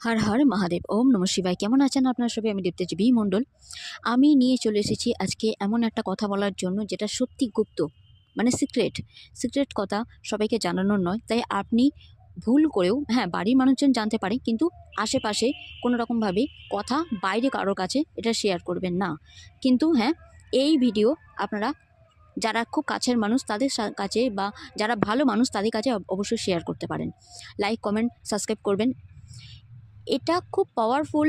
হর হর মহাদেব। ওম নমঃ শিবায়। কেমন আছেন আপনারা সবাই? আমি দেবতেজ বি মণ্ডল। আমি নিয়ে চলে এসেছি আজকে এমন একটা কথা বলার জন্য যেটা সত্যি গুপ্ত, মানে সিক্রেট কথা সবাইকে জানানোর নয়। তাই আপনি ভুল করেও, হ্যাঁ, বাড়ির মানুষজন জানতে পারে, কিন্তু আশেপাশে কোনো রকমভাবে কথা বাইরে কারোর কাছে এটা শেয়ার করবেন না। কিন্তু হ্যাঁ, এই ভিডিও আপনারা যারা খুব কাছের মানুষ তাদের কাছে, বা যারা ভালো মানুষ তাদের কাছে অবশ্যই শেয়ার করতে পারেন। লাইক, কমেন্ট, সাবস্ক্রাইব করবেন। এটা খুব powerful,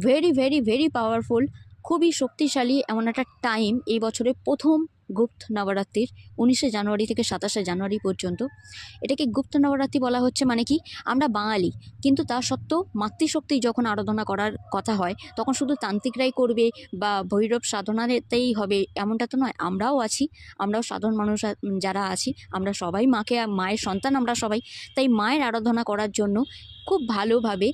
very very very powerful, খুবই শক্তিশালী এমন একটা টাইম এই বছরের প্রথম গুপ্ত নবরাত্রির 19শে জানুয়ারি থেকে 27শে জানুয়ারি পর্যন্ত। এটাকে গুপ্ত নবরাত্রি বলা হচ্ছে, মানে কি, আমরা বাঙালি, কিন্তু তা সত্ত্বেও মাতৃশক্তি যখন আরাধনা করার কথা হয় তখন শুধু তান্ত্রিকরাই করবে বা ভৈরব সাধনাতেই হবে এমনটা তো নয়। আমরাও আছি, আমরাও সাধারণ মানুষ যারা আছি, আমরা সবাই মায়ের সন্তান আমরা সবাই। তাই মায়ের আরাধনা করার জন্য খুব ভালোভাবে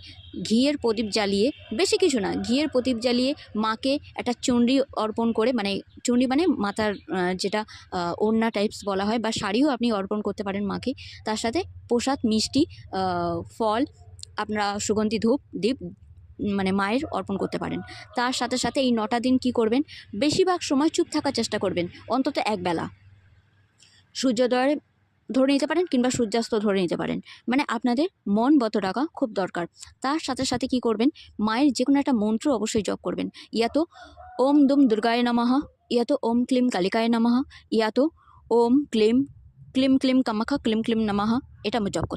ঘিয়ের প্রদীপ জ্বালিয়ে, বেশি কিছু না, ঘিয়ের প্রদীপ জ্বালিয়ে মাকে একটা চণ্ডী অর্পণ করে, মানে চণ্ডী মানে মাতার যেটা ওড়না টাইপস বলা হয়, বা শাড়িও আপনি অর্পণ করতে পারেন মাকে। তার সাথে প্রসাদ, মিষ্টি, ফল, আপনারা সুগন্ধি ধূপ দীপ মানে মায়ের অর্পণ করতে পারেন। তার সাথে সাথে এই 9টা দিন কি করবেন, বেশিরভাগ সময় চুপ থাকার চেষ্টা করবেন, অন্তত একবেলা। সূর্যোদয় ধরে নিতে পারেন কিংবা সূর্যাস্ত ধরে নিতে পারেন, মানে আপনাদের মন বত রাখা খুব দরকার। তার সাথে সাথে কি করবেন, মায়ের যে কোনো একটা মন্ত্র অবশ্যই জপ করবেন। ইয়া তো ওম দুম দুর্গায় নমঃ, ইয়া তো ওম ক্লিম কালিকায় নমঃ, ইয়া তো ওম ক্লিম ক্লিম ক্লিম কামাখা ক্লিম ক্লিম নমঃ, এটা জপ করতে